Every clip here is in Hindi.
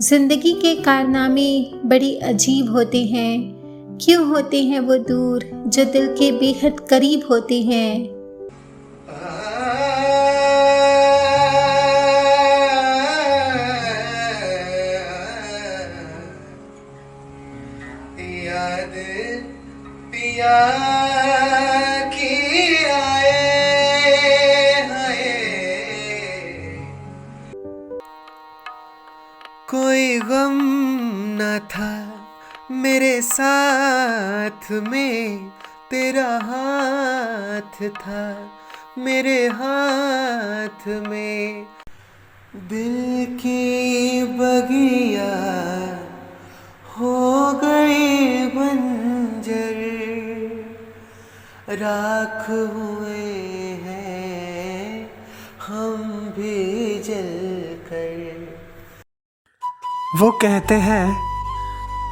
जिंदगी के कारनामे बड़ी अजीब होते हैं। क्यों होते हैं वो दूर जो दिल के बेहद करीब होते हैं। याद पिया की आए हाय। कोई गम न था मेरे साथ में, तेरा हाथ था मेरे हाथ में। दिल की बगिया हो गई बंजर, राख हुए हैं हम भी जलकर। वो कहते हैं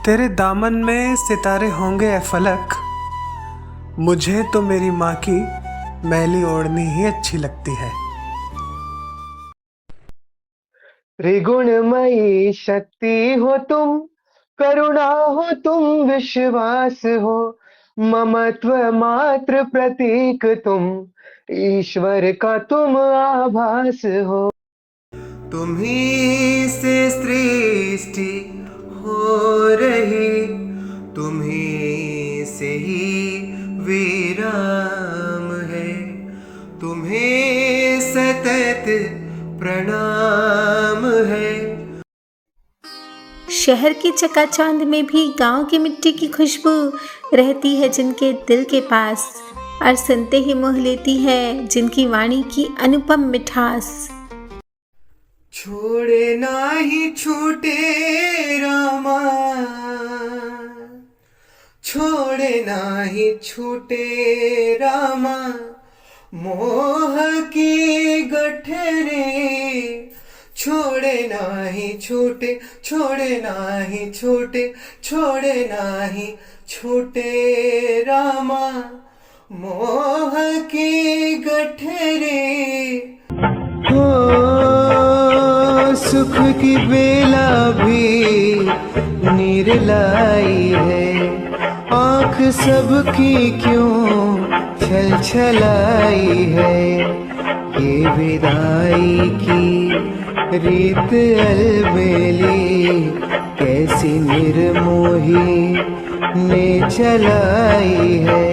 तेरे दामन में सितारे होंगे ए फलक, मुझे तो मेरी माँ की मैली ओढ़नी ही अच्छी लगती है। त्रिगुणमयी शक्ति हो तुम, करुणा हो तुम, विश्वास हो, ममत्व मात्र प्रतीक तुम, ईश्वर का तुम आभास हो। तुम्ही से सृष्टि हो रही, तुम्ही से ही विराम है, तुम्हें सतत प्रणाम है। शहर की चकाचौंध में भी गांव की मिट्टी की खुशबू रहती है जिनके दिल के पास, और सुनते ही मोह लेती है जिनकी वाणी की अनुपम मिठास। छोड़े नाही छूटे रामा, छोड़े नाही छूटे रामा, मोह की गठरे। छोड़े नाही छूटे, छोड़े नाही छूटे, छोड़े नाही छूटे रामा, मोह की गठरे। हो सुख की बेला भी नीर लाई है, आँख सबकी क्यों छल छलाई है। ये विदाई की रीत अलबेली कैसी निर्मोही ने चलाई है।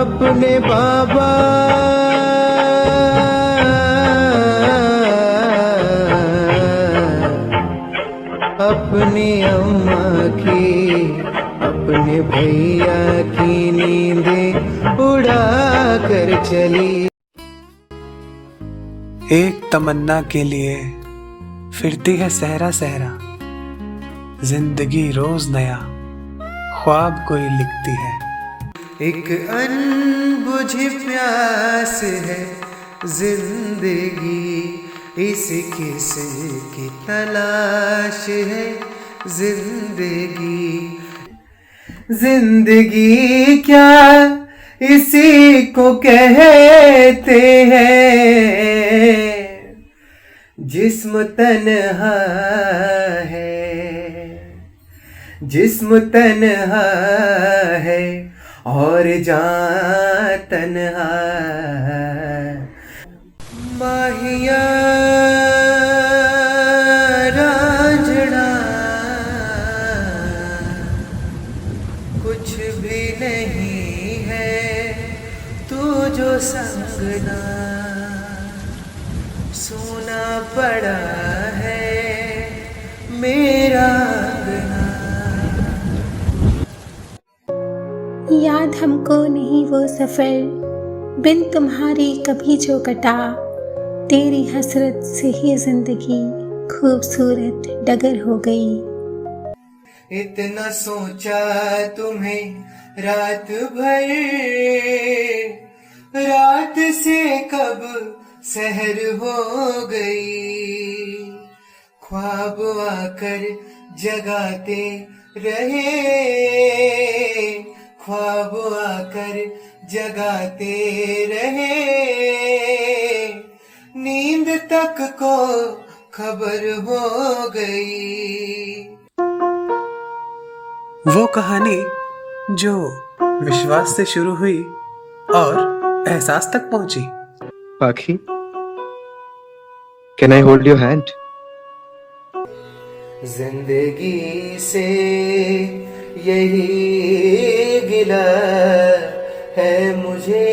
अपने बाबा अपनी अम्मा की, अपने भैया की नींदें उड़ा कर चली। एक तमन्ना के लिए फिरती है सहरा सहरा, जिंदगी रोज नया ख्वाब कोई लिखती है। एक अनबुझ प्यास है जिंदगी, इस किस की तलाश है जिंदगी। जिंदगी क्या इसी को कहते हैं, जिस्म तन्हा है, जिस्म तन्हा है और जान तन्हा। माहिया रांझना कुछ भी नहीं है, तू जो संगना सोना पड़ा है मेरा अंगना। याद हमको नहीं वो सफर, बिन तुम्हारी कभी जो कटा, तेरी हसरत से ही जिंदगी खूबसूरत डगर हो गई। इतना सोचा तुम्हें रात भर, रात से कब सहर हो गई। ख्वाब आकर जगाते रहे, ख्वाब आकर जगाते रहे, नींद तक को खबर हो गई। वो कहानी जो विश्वास से शुरू हुई और एहसास तक पहुंची। पाखी, can I hold your hand? जिंदगी से यही गिला है मुझे,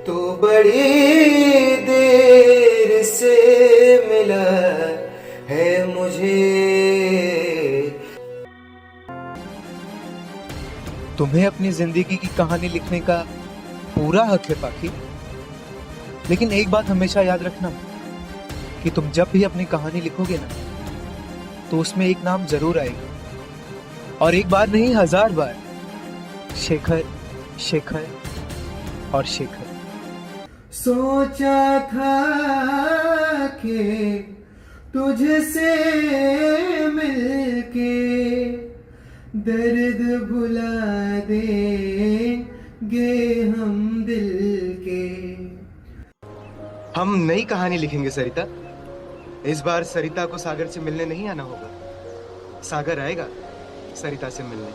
तू बड़ी देर से मिला है मुझे। तुम्हें अपनी जिंदगी की कहानी लिखने का पूरा हक है पाखी, लेकिन एक बात हमेशा याद रखना कि तुम जब भी अपनी कहानी लिखोगे ना, तो उसमें एक नाम जरूर आएगा, और एक बार नहीं 1000 बार। शेखर, शेखर और शेखर। सोचा था कि तुझसे मिलके दर्द भुला देंगे हम दिल के। हम नई कहानी लिखेंगे सरिता। इस बार सरिता को सागर से मिलने नहीं आना होगा, सागर आएगा सरिता से मिलने।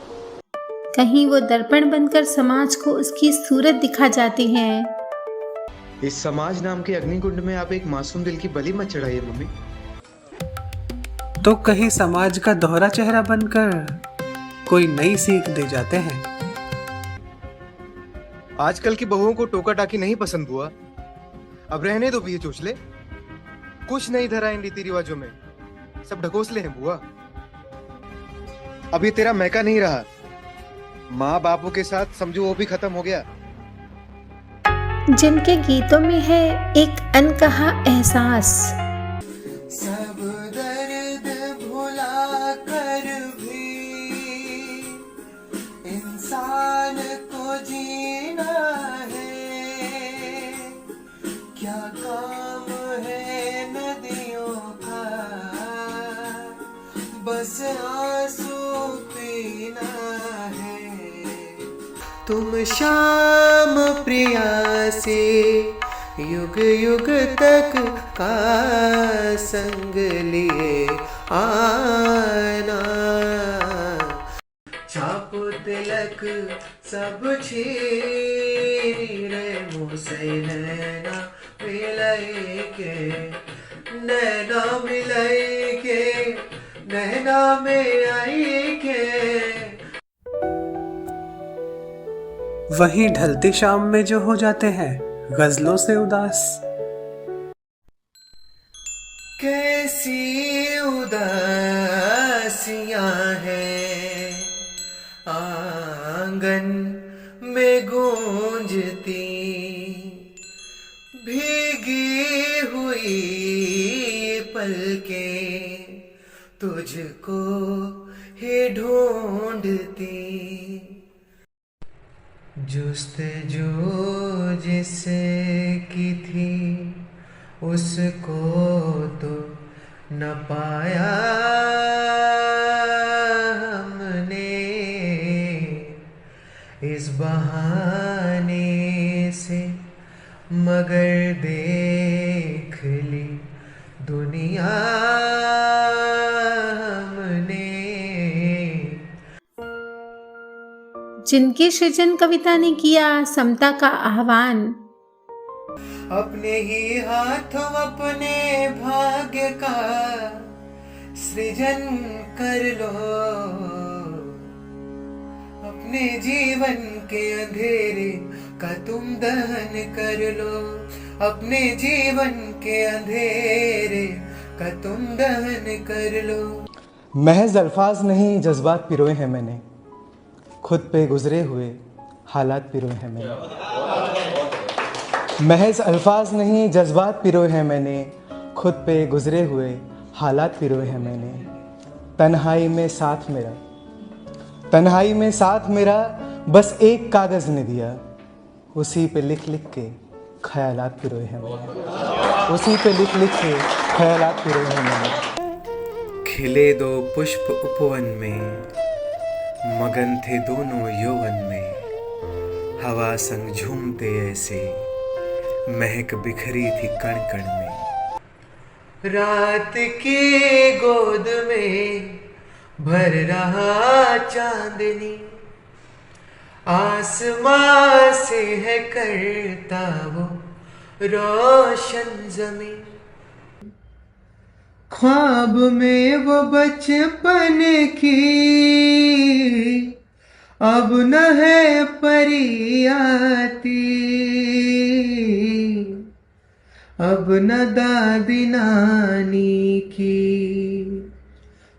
कहीं वो दर्पण बनकर समाज को उसकी सूरत दिखा जाती हैं। इस समाज नाम के अग्निकुंड में आप एक मासूम दिल की बलि मत चढ़ाइए मम्मी। तो कहीं समाज का दोहरा चेहरा बनकर कोई नई सीख दे जाते हैं। आजकल की बहुओं को टोका टाकी नहीं पसंद हुआ, अब रहने दो ये चोचले। कुछ नहीं धरा इन रीति रिवाजों में, सब ढकोसले हैं बुआ। अब ये तेरा मैका नहीं रहा, माँ बापू के साथ समझो वो भी खत्म हो गया। जिनके गीतों में है एक अनकहा एहसास। सब दर्द भुला कर भी इंसान को जीना है, क्या काम है नदियों का, बस आंसू पीना है। तुम शाम प्रिया से युग युग तक का संग लिए आना, छाप तिलक सब छीन रे मुझसे नैना मिलाई के, नैना मिलाई के, नैना में आई के। वहीं ढलती शाम में जो हो जाते हैं गजलों से उदास। कैसी उदासियां हैं आंगन में गूंजती, भीगी हुई पलकें तुझको ही ढूंढती। जुस्तजू जिसे की थी उसको तो न पाया हमने, इस बहाने से मगर देख ली दुनिया हमने। जिनके सृजन कविता ने किया समता का आह्वान। अपने ही हाथों अपने भाग्य का सृजन कर लो, अपने जीवन के अंधेरे का तुम दहन कर लो, अपने जीवन के अंधेरे का तुम दहन कर लो। महज अल्फाज नहीं जज्बात पिरोए हैं मैंने, खुद पे गुजरे हुए हालात पिरोए हैं मैंने। महज अल्फाज नहीं जज्बात पिरोए हैं मैंने, खुद पे गुजरे हुए हालात पिरोए हैं मैंने। तन्हाई में साथ मेरा, तन्हाई में साथ मेरा बस एक कागज़ ने दिया, उसी पे लिख लिख के ख्यालात पिरोए हैं मैंने, उसी पे लिख लिख के ख्यालात पिरोए हैं मैंने। खिले दो पुष्प उपवन में, मगन थे दोनों यौवन में, हवा संग झूमते ऐसे महक बिखरी थी कण कण में। रात की गोद में भर रहा चांदनी, आसमां से है करता वो रोशन जमीन। ख्वाब में वो बचपन की अब न है परी आती, अब न दादी नानी की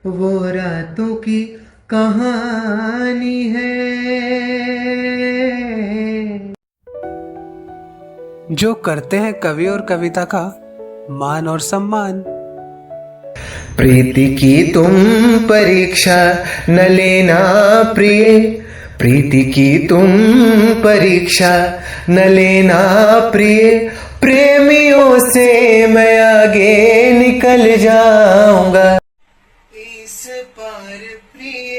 वो रातों की कहानी है। जो करते हैं कवि और कविता का मान और सम्मान। प्रीति की तुम परीक्षा न लेना प्रिय, प्रीति की तुम परीक्षा न लेना प्रिय, प्रेमियों से मैं आगे निकल जाऊंगा। इस पार प्रिय,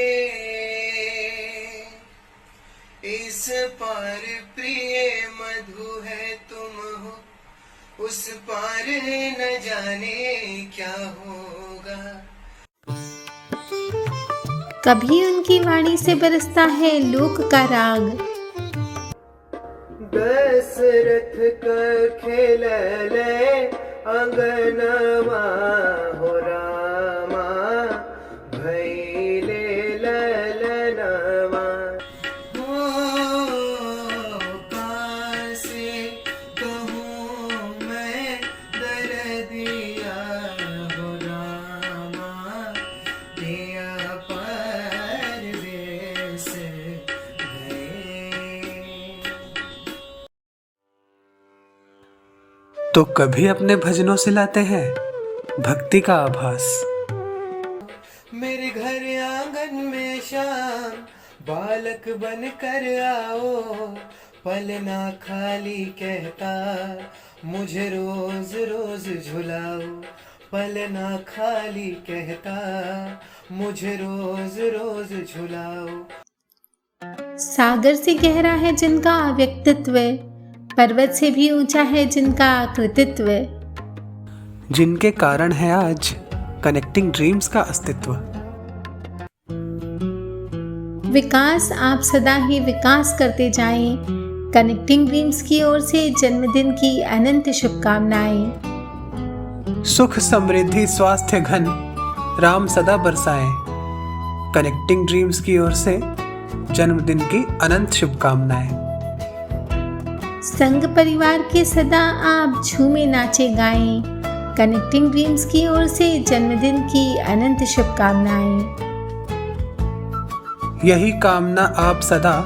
इस पार प्रिय मधु है तुम हो, उस पार न जाने क्या होगा। कभी उनकी वाणी से बरसता है लोक का राग। दशरथ का खेल ले अंगनवा हो रामा, भैले ललनवा। से कहूँ मैं दर्दिया हो रामा, दिया परदेस गए। तो कभी अपने भजनों से लाते हैं भक्ति का आभास। मेरे घर आंगन में शाम बालक बन कर आओ, पलना खाली कहता मुझे रोज रोज झुलाओ, पलना खाली कहता मुझे रोज रोज झुलाओ। सागर से गहरा है जिनका व्यक्तित्व, पर्वत से भी ऊंचा है जिनका कृतित्व, जिनके कारण है आज कनेक्टिंग ड्रीम्स का अस्तित्व। विकास आप सदा ही विकास करते जाएं, कनेक्टिंग ड्रीम्स की ओर से जन्मदिन की अनंत शुभकामनाएं। सुख समृद्धि स्वास्थ्य घन राम सदा बरसाए, कनेक्टिंग ड्रीम्स की ओर से जन्मदिन की अनंत शुभकामनाएं। संग परिवार के सदा आप झूमे नाचे गाएं, कनेक्टिंग ड्रीम्स की ओर से जन्मदिन की अनंत शुभकामनाएं। यही कामना आप सदा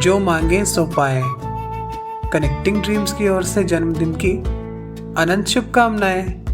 जो मांगे सो पाए, कनेक्टिंग ड्रीम्स की ओर से जन्मदिन की अनंत शुभकामनाएं।